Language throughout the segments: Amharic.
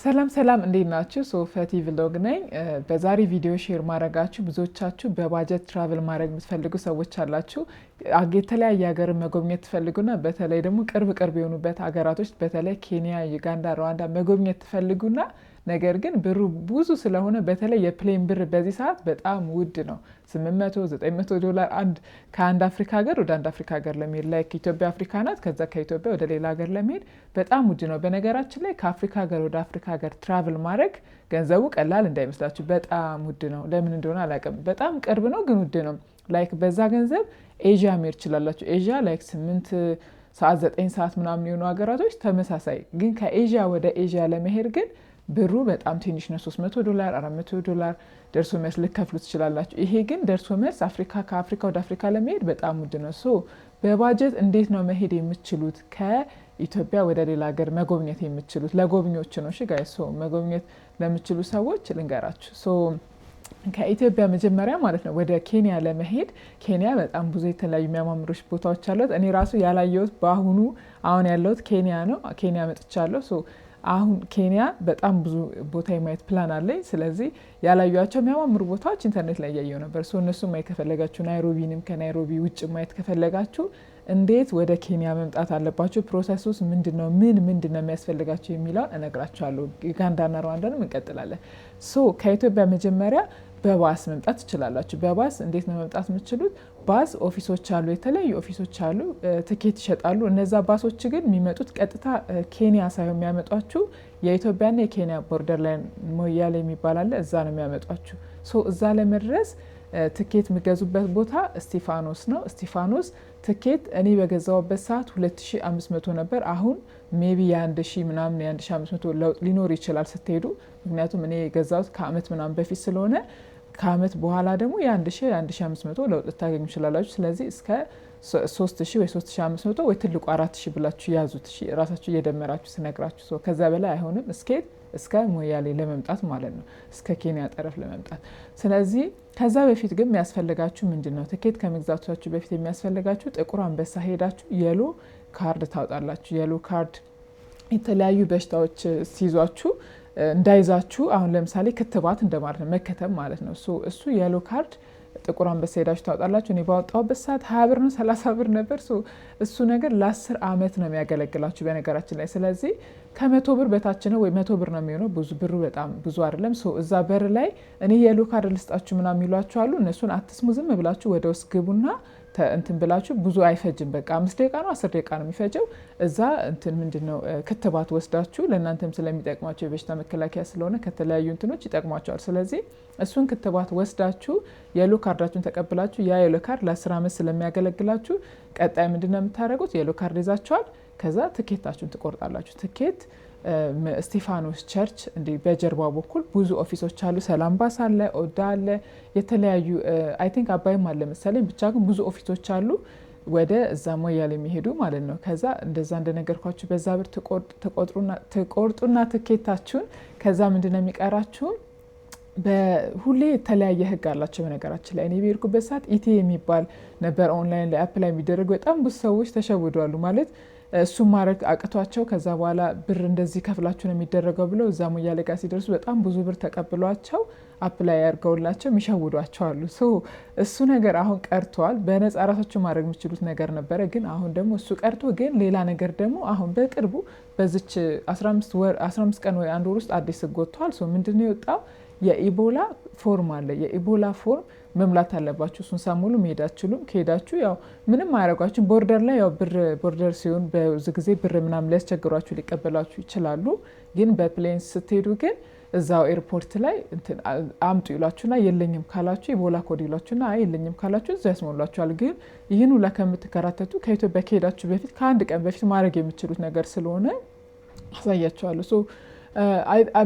ሰላም እንዴት ናችሁ? ሶፈቲ ቪሎግ ነኝ። በዛሬ ቪዲዮ ሼር ማድረጋችሁ ብዙዎቻችሁ በባጀት ትራቨል ማድረግ የምትፈልጉ ሰዎች አላችሁ። የተለያየ ሀገር መጎብኘት ትፈልጉና በተለይ ደግሞ ቅርብ የሆኑበት ሀገራቶች በተለይ ኬንያ፣ ዩጋንዳ፣ ሩዋንዳ መጎብኘት ትፈልጉና ነገር ግን ብሩ ብዙ ስለሆነ በተለይ የፕሌን ብር በዚህ ሰዓት በጣም ውድ ነው። $800-900 ከአንድ አፍሪካ ሀገር ወደ አንድ አፍሪካ ሀገር ለመሄድ ላይክ ኢትዮጵያ አፍሪካ ናት። ከዛ ከኢትዮጵያ ወደ ሌላ ሀገር ለመሄድ በጣም ውድ ነው። በነገራችን ላይ ከአፍሪካ ሀገር ወደ አፍሪካ ሀገር ትራቭል ማድረግ ገንዘቡ ቀላል እንዳይመስላችሁ በጣም ውድ ነው። ለምን እንደሆነ አላውቅም። በጣም ቅርብ ነው ግን ውድ ነው። ላይክ በዛ ገንዘብ ኤዥያ መሄድ ትችላላችሁ። ኤዥያ ላይክ 8 ሰዓት 9 ሰዓት ምናምን የሆኑ ሀገራቶች ተመሳሳይ። ግን ከኤዥያ ወደ ኤዥያ ለመሄድ ግን ብሩ በጣም ትንሽ ነው። $300 $400 ደርሶ መልስ ልከፍሉ ትችላላችሁ። ይሄ ግን ደርሶ መልስ ከአፍሪካ ወደ አፍሪካ ለመሄድ በጣም ውድ ነው። ሶ በባጀት እንዴት ነው መሄድ የምትችሉት? ከኢትዮጵያ ወደ ሌላ ሀገር መጎብኘት የምትችሉት ለጎብኚዎች ነው። እሺ ጋይስ፣ ሶ መጎብኘት ለምትችሉ ሰዎች ልንገራችሁ። ሶ ከኢትዮጵያ መጀመሪያ ማለት ነው ወደ ኬንያ ለመሄድ ኬንያ በጣም ብዙ የተለያዩ የሚያማምሮች ቦታዎች አሏት። እኔ ራሱ ያላየሁት አሁን ያለሁት ኬንያ ነው። ኬንያ መጥቻለሁ። ሶ አሁን ኬንያ በጣም ብዙ ቦታ የማየት ፕላን አለኝ። ስለዚህ ያላዩቸው የሚያማምሩ ቦታዎች ኢንተርኔት ላይ እያየሁ ነበር። እነሱ ማየት ከፈለጋችሁ ናይሮቢንም ከናይሮቢ ውጭ ማየት ከፈለጋችሁ እንዴት ወደ ኬንያ መምጣት አለባችሁ፣ ፕሮሰሱስ ምንድነው፣ ምንድነው የሚያስፈልጋችሁ የሚለውን እነግራችኋለሁ። ዩጋንዳና ሩዋንዳንም እንቀጥላለን። ከኢትዮጵያ መጀመሪያ በባስ መምጣት ትችላላችሁ። በባስ እንዴት ነው መምጣት የምትችሉት? ባስ ኦፊሶች አሉ፣ የተለያዩ ኦፊሶች አሉ፣ ትኬት ይሸጣሉ። እነዛ ባሶች ግን የሚመጡት ቀጥታ ኬንያ ሳይሆን የሚያመጧችሁ የኢትዮጵያና የኬንያ ቦርደር ላይ ሞያሌ የሚባል አለ፣ እዛ ነው የሚያመጧችሁ። እዛ ለመድረስ ትኬት የሚገዙበት ቦታ እስጢፋኖስ ነው። እስጢፋኖስ ትኬት እኔ በገዛውበት ሰዓት 2500 ነበር። አሁን ሜቢ የ1000 ምናምን የ1500 ለውጥ ሊኖር ይችላል ስትሄዱ። ምክንያቱም እኔ የገዛሁት ከአመት ምናምን በፊት ስለሆነ ከአመት በኋላ ደግሞ የ1000 የ1500 ለውጥ ልታገኙ ይችላላችሁ። ስለዚህ እስከ 3000 ወይ 3500 ወይ ትልቁ 4000 ብላችሁ ያዙት። እሺ ራሳችሁ እየደመራችሁ ስነግራችሁ። ከዛ በላይ አይሆንም። እስከ ሞያሌ ለመምጣት ማለት ነው፣ እስከ ኬንያ ጠረፍ ለመምጣት። ስለዚህ ከዛ በፊት ግን የሚያስፈልጋችሁ ምንድን ነው? ትኬት ከመግዛታችሁ በፊት የሚያስፈልጋችሁ ጥቁር አንበሳ ሄዳችሁ የሎ ካርድ ታውጣላችሁ። የሎ ካርድ የተለያዩ በሽታዎች ሲይዟችሁ እንዳይዛችሁ፣ አሁን ለምሳሌ ክትባት እንደማለት ነው፣ መከተብ ማለት ነው። እሱ የሎ ካርድ ጥቁር አንበሳ ሄዳችሁ ታውጣላችሁ። እኔ ባወጣሁበት ሰዓት 20 ብር ነው 30 ብር ነበር። እሱ ነገር ለ10 ዓመት ነው የሚያገለግላችሁ በነገራችን ላይ። ስለዚህ ከ100 ብር በታች ነው ወይ 100 ብር ነው የሚሆነው። ብሩ በጣም ብዙ አይደለም። እዛ በር ላይ እኔ የሎ ካርድ ልስጣችሁ ምናምን የሚሏችሁ አሉ። እነሱን አትስሙ። ዝም ብላችሁ ወደ ውስጥ ግቡና እንትን ብላችሁ፣ ብዙ አይፈጅም። በቃ 5 ደቂቃ ነው 10 ደቂቃ ነው የሚፈጀው። እዛ ምንድነው ክትባት ወስዳችሁ ለእናንተም ስለሚጠቅማቸው የበሽታ መከላከያ ስለሆነ ከተለያዩ እንትኖች ይጠቅሟቸዋል። ስለዚህ እሱን ክትባት ወስዳችሁ የሎ ካርዳችሁን ተቀብላችሁ ያ የሎ ካርድ ለ10 ዓመት ስለሚያገለግላችሁ ቀጣይ ምንድነው የምታደርጉት? የሎ ካርድ ይዛችኋል። ከዛ ትኬታችሁን ትቆርጣላችሁ። ትኬት እስጢፋኖስ ቸርች እንዲህ በጀርባው በኩል ብዙ ኦፊሶች አሉ። ሰላም ባስ አለ፣ ኦዳ አለ፣ የተለያዩ አይ ቲንክ አባይም አለ መሰለኝ። ብቻ ግን ብዙ ኦፊሶች አሉ ወደ እዛ ሞያሌ የሚሄዱ ማለት ነው። ከዛ እንደዛ እንደነገርኳችሁ በዛ ብር ትቆርጡና ትኬታችሁን ከዛ ምንድነው የሚቀራችሁ? ሁሌ የተለያየ ህግ አላቸው። በነገራችን ላይ እኔ በሄድኩበት ሰዓት ኢቲ የሚባል ነበር ኦንላይን ላይ አፕላይ የሚደረግ። በጣም ብዙ ሰዎች ተሸውደዋሉ ማለት እሱም ማድረግ አቅቷቸው ከዛ በኋላ ብር እንደዚህ ከፍላችሁ ነው የሚደረገው ብለው እዛ ሞያሌ ጋር ሲደርሱ በጣም ብዙ ብር ተቀብሏቸው አፕላይ ያርገውላቸው የሚሸውዷቸው አሉ። እሱ ነገር አሁን ቀርቷል። በነጻ ራሳችሁ ማድረግ የምችሉት ነገር ነበረ። ግን አሁን ደግሞ እሱ ቀርቶ ግን ሌላ ነገር ደግሞ አሁን በቅርቡ በዚች 15 ቀን ወይ 1 ወር ውስጥ አዲስ ህግ ወጥቷል። ምንድነው የወጣው? የኢቦላ ፎርም አለ። የኢቦላ ፎርም መምላት አለባችሁ። እሱን ሳሙሉ መሄድ አትችሉም። ከሄዳችሁ ያው ምንም አያረጓችሁ። ቦርደር ላይ ያው ቦርደር ሲሆን ብዙ ጊዜ ብር ምናምን ሊያስቸግሯችሁ ሊቀበላችሁ ይችላሉ። ግን በፕሌን ስትሄዱ ግን እዛው ኤርፖርት ላይ አምጡ ይሏችሁና የለኝም ካላችሁ ኢቦላ ኮድ ይሏችሁና አይ የለኝም ካላችሁ እዛው ያስሞላችኋል። ግን ይህን ሁላ ከምትከራተቱ ከኢትዮጵያ ከሄዳችሁ በፊት ከአንድ ቀን በፊት ማድረግ የምትችሉት ነገር ስለሆነ አሳያችኋለሁ።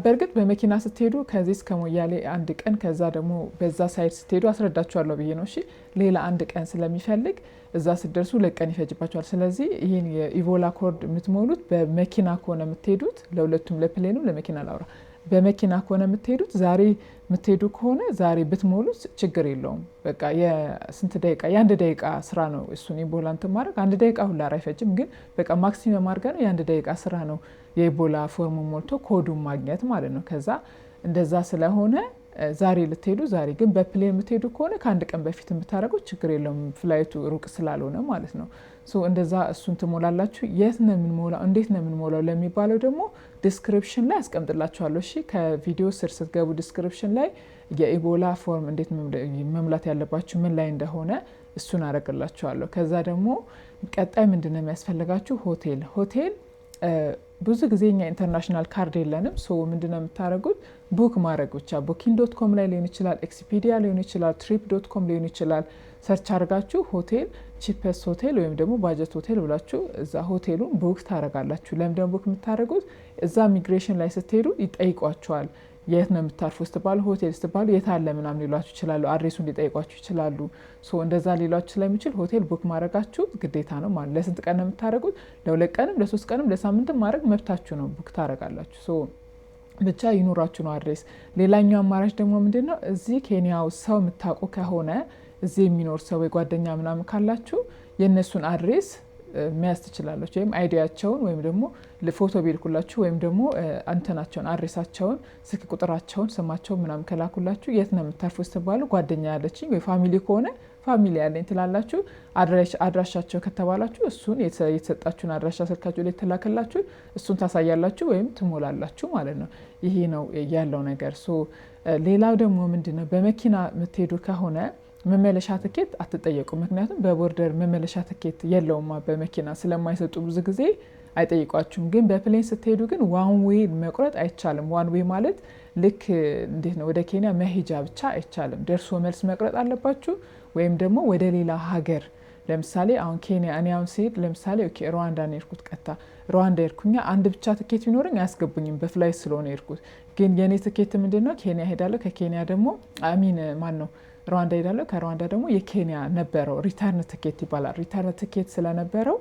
በእርግጥ በመኪና ስትሄዱ ከዚህ እስከ ሞያሌ 1 ቀን፣ ከዛ ደግሞ በዛ ሳይድ ስትሄዱ አስረዳችኋለሁ ብዬ ነው። እሺ ሌላ 1 ቀን ስለሚፈልግ እዛ ስትደርሱ 2 ቀን ይፈጅባችኋል። ስለዚህ ይህን የኢቦላ ኮድ የምትሞሉት በመኪና ከሆነ የምትሄዱት፣ ለሁለቱም ለፕሌኑ ለመኪና ላውራ፣ በመኪና ከሆነ የምትሄዱት ዛሬ የምትሄዱ ከሆነ ዛሬ ብትሞሉት ችግር የለውም። በቃ የስንት ደቂቃ የአንድ ደቂቃ ስራ ነው እሱን ኢቦላ እንትን ማድረግ 1 ደቂቃ ሁላ አይፈጅም። ግን በቃ ማክሲመም አድርገ ነው የ1 ደቂቃ ስራ ነው የኢቦላ ፎርም ሞልቶ ኮዱን ማግኘት ማለት ነው። ከዛ እንደዛ ስለሆነ ዛሬ ልትሄዱ ዛሬ ግን በፕሌን የምትሄዱ ከሆነ ከ1 ቀን በፊት የምታደርጉት ችግር የለውም ፍላይቱ ሩቅ ስላልሆነ ማለት ነው። እንደዛ እሱን ትሞላላችሁ። የት ነው የምንሞላው እንዴት ነው የምንሞላው ለሚባለው ደግሞ ዲስክሪፕሽን ላይ አስቀምጥላችኋለሁ። እሺ ከቪዲዮ ስር ስትገቡ ዲስክሪፕሽን ላይ የኢቦላ ፎርም እንዴት መሙላት ያለባችሁ ምን ላይ እንደሆነ እሱን አደርግላችኋለሁ። ከዛ ደግሞ ቀጣይ ምንድነው የሚያስፈልጋችሁ ሆቴል ብዙ ጊዜ እኛ ኢንተርናሽናል ካርድ የለንም። ምንድነው የምታደርጉት ቡክ ማድረግ ብቻ booking.com ላይ ሊሆን ይችላል፣ ኤክስፒዲያ ሊሆን ይችላል፣ trip.com ሊሆን ይችላል። ሰርች አድርጋችሁ ሆቴል ቺፐስት ሆቴል ወይም ደግሞ ባጀት ሆቴል ብላችሁ እዛ ሆቴሉን ቡክ ታደርጋላችሁ። ለምንድነው ቡክ የምታደርጉት? እዛ ኢሚግሬሽን ላይ ስትሄዱ ይጠይቋቸዋል። የት ነው የምታርፉ ስትባሉ ሆቴል ስትባሉ የት አለ ምናምን ሊሏችሁ ይችላሉ። አድሬሱን ሊጠይቋችሁ ይችላሉ። እንደዛ ሊሏችሁ ስለሚችል ሆቴል ቡክ ማድረጋችሁ ግዴታ ነው ማለት። ለስንት ቀን ነው የምታደርጉት? ለ2 ቀንም ለ3 ቀንም ለሳምንትም ማድረግ መብታችሁ ነው። ቡክ ታደርጋላችሁ። ብቻ ይኑራችሁ ነው አድሬስ። ሌላኛው አማራጭ ደግሞ ምንድነው እዚህ ኬንያ ውስጥ ሰው የምታውቁ ከሆነ እዚህ የሚኖር ሰው የጓደኛ ምናምን ካላችሁ የእነሱን አድሬስ መያዝ ትችላላችሁ። ወይም አይዲያቸውን ወይም ደግሞ ፎቶ ቢልኩላችሁ ወይም ደግሞ አንተናቸውን አድሬሳቸውን፣ ስልክ ቁጥራቸውን፣ ስማቸውን ምናምን ከላኩላችሁ የት ነው የምታርፉ ስትባሉ ጓደኛ ያለችኝ ወይ ፋሚሊ ከሆነ ፋሚሊ ያለኝ ትላላችሁ። አድራሻቸው ከተባላችሁ እሱን የተሰጣችሁን አድራሻ ስልካችሁ ላይ ተላከላችሁ እሱን ታሳያላችሁ ወይም ትሞላላችሁ ማለት ነው። ይሄ ነው ያለው ነገር። ሌላው ደግሞ ምንድነው በመኪና የምትሄዱ ከሆነ መመለሻ ትኬት አትጠየቁ። ምክንያቱም በቦርደር መመለሻ ትኬት የለውማ በመኪና ስለማይሰጡ ብዙ ጊዜ አይጠይቋችሁም። ግን በፕሌን ስትሄዱ ግን ዋን ዌይ መቁረጥ አይቻልም። ዋን ዌይ ማለት ልክ እንዴት ነው ወደ ኬንያ መሄጃ ብቻ አይቻልም። ደርሶ መልስ መቁረጥ አለባችሁ። ወይም ደግሞ ወደ ሌላ ሀገር ለምሳሌ አሁን ኬንያ እኔ አሁን ሲሄድ ለምሳሌ ሩዋንዳ ነው የሄድኩት። ቀጥታ ሩዋንዳ ሄድኩኛ አንድ ብቻ ትኬት ቢኖረኝ አያስገቡኝም በፍላይት ስለሆነ የሄድኩት። ግን የኔ ትኬት ምንድነው ኬንያ ሄዳለሁ፣ ከኬንያ ደግሞ ሩዋንዳ ሄዳለሁ፣ ከሩዋንዳ ደግሞ የኬንያ ነበረው ሪተርን ትኬት ይባላል። ሪተርን ትኬት ስለነበረው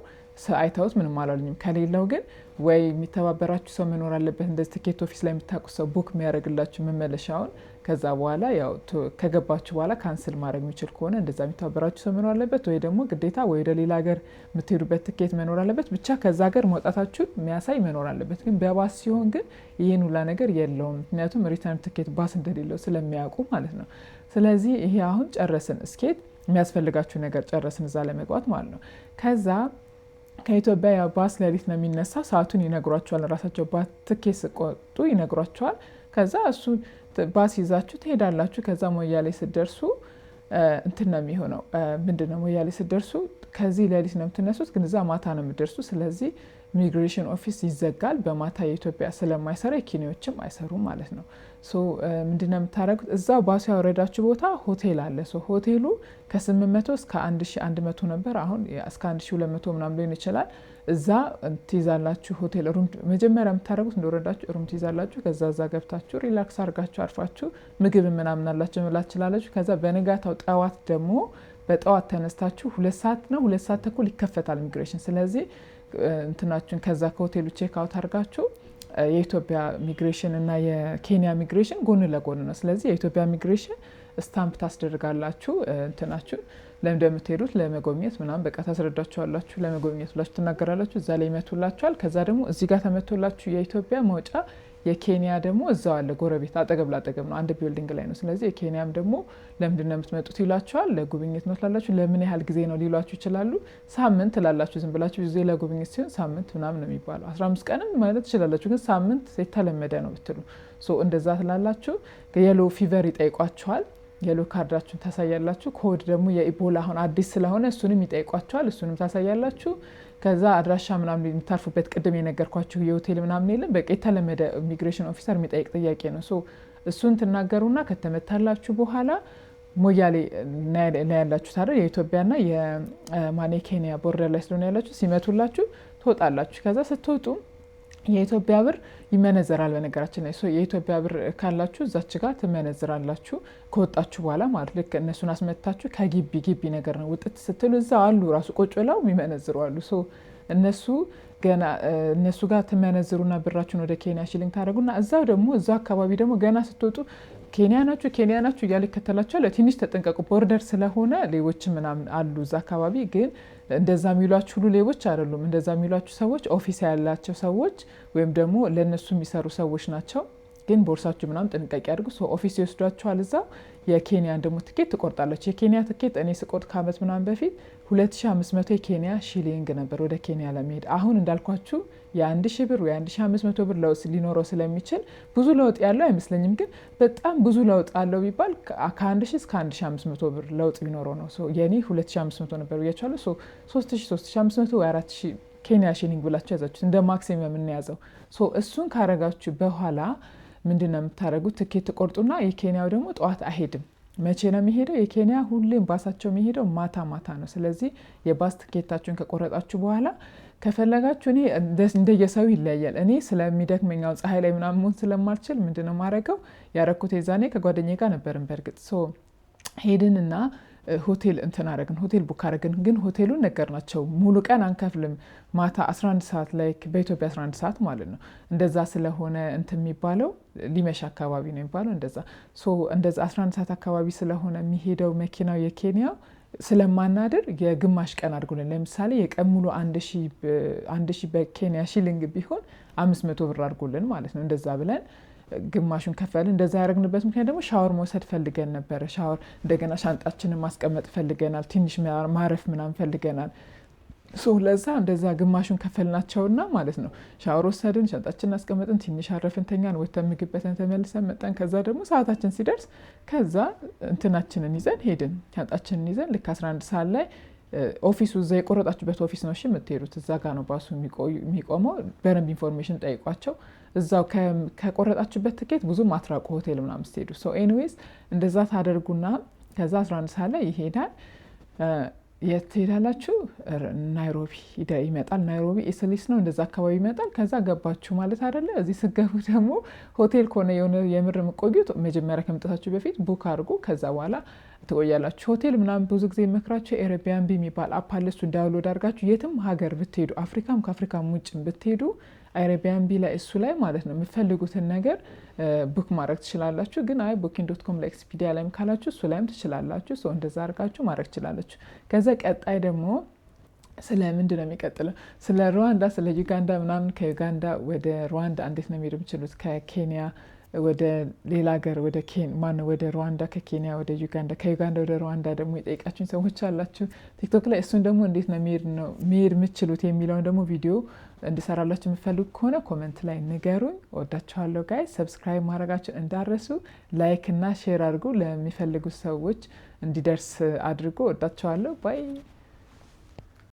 አይታውት ምንም አላሉኝም። ከሌለው ግን ወይ የሚተባበራችሁ ሰው መኖር አለበት፣ እንደዚህ ትኬት ኦፊስ ላይ የምታውቁ ሰው ቡክ የሚያደርግላችሁ መመለሻውን። ከዛ በኋላ ያው ከገባችሁ በኋላ ካንስል ማድረግ የሚችል ከሆነ እንደዛ የሚተባበራችሁ ሰው መኖር አለበት፣ ወይ ደግሞ ግዴታ ወይ ወደ ሌላ ሀገር የምትሄዱበት ትኬት መኖር አለበት። ብቻ ከዛ ሀገር መውጣታችሁን የሚያሳይ መኖር አለበት። ግን በባስ ሲሆን ግን ይህን ሁላ ነገር የለውም። ምክንያቱም ሪተርን ትኬት ባስ እንደሌለው ስለሚያውቁ ማለት ነው። ስለዚህ ይሄ አሁን ጨረስን፣ እስኬት የሚያስፈልጋችሁ ነገር ጨረስን እዛ ለመግባት ማለት ነው። ከዛ ከኢትዮጵያ ባስ ሌሊት ነው የሚነሳ፣ ሰዓቱን ይነግሯቸዋል። ራሳቸው ትኬት ስቆጡ ይነግሯቸዋል። ከዛ እሱ ባስ ይዛችሁ ትሄዳላችሁ። ከዛ ሞያሌ ስትደርሱ እንትን ነው የሚሆነው። ምንድነው ሞያሌ ስትደርሱ ከዚህ ሌሊት ነው የምትነሱት፣ ግን እዛ ማታ ነው የምትደርሱ። ስለዚህ ኢሚግሬሽን ኦፊስ ይዘጋል። በማታ የኢትዮጵያ ስለማይሰራ የኬንያዎችም አይሰሩም ማለት ነው። ምንድነው የምታደርጉት? እዛው ባሱ ያወረዳችሁ ቦታ ሆቴል አለ። ሆቴሉ ከ800 እስከ 1100 ነበር። አሁን እስከ 1200 ምናምን ሊሆን ይችላል። እዛ ትይዛላችሁ። ሆቴል ሩም መጀመሪያ የምታደርጉት እንደወረዳችሁ ሩም ትይዛላችሁ። ከዛ እዛ ገብታችሁ ሪላክስ አድርጋችሁ አርፋችሁ ምግብ ምናምን አላችሁ መብላት ትችላላችሁ። ከዛ በነጋታው ጠዋት ደግሞ በጠዋት ተነስታችሁ 2 ሰዓት ነው 2 ሰዓት ተኩል ይከፈታል ኢሚግሬሽን። ስለዚህ እንትናችሁን ከዛ ከሆቴሉ ቼክ አውት አድርጋችሁ የኢትዮጵያ ኢሚግሬሽን እና የኬንያ ኢሚግሬሽን ጎን ለጎን ነው። ስለዚህ የኢትዮጵያ ኢሚግሬሽን ስታምፕ ታስደርጋላችሁ። እንትናችሁን ለምን እንደምትሄዱት ለመጎብኘት ምናምን በቃ ታስረዳችኋላችሁ። ለመጎብኘት ብላችሁ ትናገራላችሁ። እዛ ላይ ይመቱላችኋል። ከዛ ደግሞ እዚህ ጋር ተመቶላችሁ የኢትዮጵያ መውጫ፣ የኬንያ ደግሞ እዛው አለ ጎረቤት፣ አጠገብ ላጠገብ ነው፣ አንድ ቢልዲንግ ላይ ነው። ስለዚህ የኬንያም ደግሞ ለምንድን ነው የምትመጡት ይላችኋል። ለጉብኝት ነው ትላላችሁ። ለምን ያህል ጊዜ ነው ሊሏችሁ ይችላሉ። ሳምንት ትላላችሁ። ዝም ብላችሁ ጊዜ ለጉብኝት ሲሆን ሳምንት ምናምን ነው የሚባለው። 15 ቀንም ማለት ትችላላችሁ፣ ግን ሳምንት የተለመደ ነው ብትሉ እንደዛ ትላላችሁ። የሎ ፊቨር ይጠይቋችኋል። የሎ ካርዳችሁን ታሳያላችሁ። ኮድ ደግሞ የኢቦላ አሁን አዲስ ስለሆነ እሱንም ይጠይቋችኋል። እሱንም ታሳያላችሁ። ከዛ አድራሻ ምናምን የምታርፉበት ቅድም የነገርኳችሁ የሆቴል ምናምን የለም። በቃ የተለመደ ኢሚግሬሽን ኦፊሰር የሚጠይቅ ጥያቄ ነው። እሱን ትናገሩና ከተመታላችሁ በኋላ ሞያሌ ላይ ያላችሁ ታዲያ የኢትዮጵያና የኬንያ ቦርደር ላይ ስለሆነ ያላችሁ ሲመቱላችሁ ትወጣላችሁ። ከዛ ስትወጡ የኢትዮጵያ ብር ይመነዘራል። በነገራችን ላይ የኢትዮጵያ ብር ካላችሁ እዛች ጋር ትመነዝራላችሁ ከወጣችሁ በኋላ ማለት ልክ እነሱን አስመታችሁ ከግቢ ነገር ነው ውጥት ስትሉ እዛ አሉ ራሱ ቁጭ ብለው የሚመነዝሩ አሉ። እነሱ ገና እነሱ ጋር ተመነዝሩና ብራችሁን ወደ ኬንያ ሺሊንግ ታደርጉና እዛው ደግሞ እዛው አካባቢ ደግሞ ገና ስትወጡ ኬንያ ናችሁ እያለ ይከተላችኋል። ትንሽ ተጠንቀቁ፣ ቦርደር ስለሆነ ሌቦች ምናምን አሉ እዛ አካባቢ። ግን እንደዛ የሚሏችሁ ሁሉ ሌቦች አይደሉም። እንደዛ የሚሏችሁ ሰዎች ኦፊስ ያላቸው ሰዎች ወይም ደግሞ ለእነሱ የሚሰሩ ሰዎች ናቸው። ግን ቦርሳችሁ ምናምን ጥንቃቄ አድርጉ። ኦፊስ ይወስዷችኋል። እዛው የኬንያን ደግሞ ትኬት ትቆርጣላችሁ። የኬንያ ትኬት እኔ ስቆርጥ ከአመት ምናምን በፊት 2500 የኬንያ ሺሊንግ ነበር ወደ ኬንያ ለመሄድ። አሁን እንዳልኳችሁ የ1000 ብር ወይ 1500 ብር ለውጥ ሊኖረው ስለሚችል ብዙ ለውጥ ያለው አይመስለኝም። ግን በጣም ብዙ ለውጥ አለው ቢባል ከ1000 እስከ 1500 ብር ለውጥ ቢኖረው ነው። የኔ 2500 ነበር ብያችኋለሁ። 3000 3500 ወይ 4000 ኬንያ ሺሊንግ ብላችሁ ያዛችሁ እንደ ማክሲመም የምንያዘው። እሱን ካረጋችሁ በኋላ ምንድነው የምታደርጉት? ትኬት ትቆርጡና የኬንያው ደግሞ ጠዋት አይሄድም። መቼ ነው የሚሄደው? የኬንያ ሁሌም ባሳቸው የሚሄደው ማታ ማታ ነው። ስለዚህ የባስ ትኬታችሁን ከቆረጣችሁ በኋላ ከፈለጋችሁ እኔ እንደየሰው ይለያያል። እኔ ስለሚደክመኛው ፀሐይ ላይ ምናምን መሆን ስለማልችል ምንድነው ማረገው ያረኩት የዛኔ ከጓደኛዬ ጋር ነበርን። በእርግጥ ሄድንና ሆቴል እንትን አረግን፣ ሆቴል ቡክ አረግን። ግን ሆቴሉን ነገር ናቸው ሙሉ ቀን አንከፍልም። ማታ 11 ሰዓት ላይ በኢትዮጵያ 11 ሰዓት ማለት ነው። እንደዛ ስለሆነ እንትን የሚባለው ሊመሽ አካባቢ ነው የሚባለው እንደዛ። እንደዛ 11 ሰዓት አካባቢ ስለሆነ የሚሄደው መኪናው የኬንያው ስለማናድር የግማሽ ቀን አድርጉልን። ለምሳሌ የቀን ሙሉ 1000 በኬንያ ሺሊንግ ቢሆን 500 ብር አድርጉልን ማለት ነው። እንደዛ ብለን ግማሹን ከፈልን። እንደዛ ያደረግንበት ምክንያት ደግሞ ሻወር መውሰድ ፈልገን ነበረ። ሻወር እንደገና ሻንጣችንን ማስቀመጥ ፈልገናል። ትንሽ ማረፍ ምናምን ፈልገናል። ለዛ እንደዛ ግማሹን ከፈልናቸውና ማለት ነው ሻወር ወሰድን፣ ሻንጣችንን አስቀመጥን፣ ትንሽ አረፍን፣ ተኛን፣ ወተን ምግብ በልተን ተመልሰን መጣን። ከዛ ደግሞ ሰዓታችን ሲደርስ ከዛ እንትናችንን ይዘን ሄድን። ሻንጣችንን ይዘን ልክ 11 ሰዓት ላይ ኦፊሱ እዛ የቆረጣችሁበት ኦፊስ ነው የምትሄዱት። እዛ ጋር ነው ባሱ የሚቆመው። በደንብ ኢንፎርሜሽን ጠይቋቸው። እዛው ከቆረጣችሁበት ትኬት ብዙ ማትራቁ ሆቴል ምናምን ስትሄዱ። ኤኒዌይስ እንደዛ ታደርጉና ከዛ 11 ሰዓት ላይ ይሄዳል። የት ትሄዳላችሁ? ናይሮቢ ይመጣል። ናይሮቢ ኢስሊስ ነው እንደዛ አካባቢ ይመጣል። ከዛ ገባችሁ ማለት አይደለ። እዚህ ስገቡ ደግሞ ሆቴል ከሆነ የሆነ የምር የምቆዩት መጀመሪያ ከመምጣታችሁ በፊት ቡክ አድርጉ። ከዛ በኋላ ትቆያላችሁ። ሆቴል ምናምን ብዙ ጊዜ መክራችሁ ኤርቢያንቢ የሚባል አፕ አለ። እሱን ዳውንሎድ አድርጋችሁ የትም ሀገር ብትሄዱ አፍሪካም ከአፍሪካም ውጭ ብትሄዱ ኤርቢያንቢ ላይ እሱ ላይ ማለት ነው የምትፈልጉትን ነገር ቡክ ማድረግ ትችላላችሁ። ግን booking.com ላይ ኤክስፒዲያ ላይም ካላችሁ እሱ ላይም ትችላላችሁ። እንደዛ አድርጋችሁ ማድረግ ትችላላችሁ። ከዛ ቀጣይ ደግሞ ስለ ምንድን ነው የሚቀጥለው? ስለ ሩዋንዳ፣ ስለ ዩጋንዳ ምናምን። ከዩጋንዳ ወደ ሩዋንዳ እንዴት ነው የሚሄዱ የምችሉት? ከኬንያ ወደ ሌላ ሀገር ወደ ሩዋንዳ፣ ከኬንያ ወደ ዩጋንዳ፣ ከዩጋንዳ ወደ ሩዋንዳ ደግሞ የጠይቃችሁኝ ሰዎች አላችሁ ቲክቶክ ላይ። እሱን ደግሞ እንዴት ነው መሄድ የምችሉት የሚለውን ደግሞ ቪዲዮ እንድሰራላችሁ የምፈልጉ ከሆነ ኮመንት ላይ ንገሩኝ። ወዳችኋለሁ ጋይ። ሰብስክራይብ ማድረጋችሁን እንዳረሱ፣ ላይክ እና ሼር አድርጉ። ለሚፈልጉ ሰዎች እንዲደርስ አድርጎ። ወዳችኋለሁ። ባይ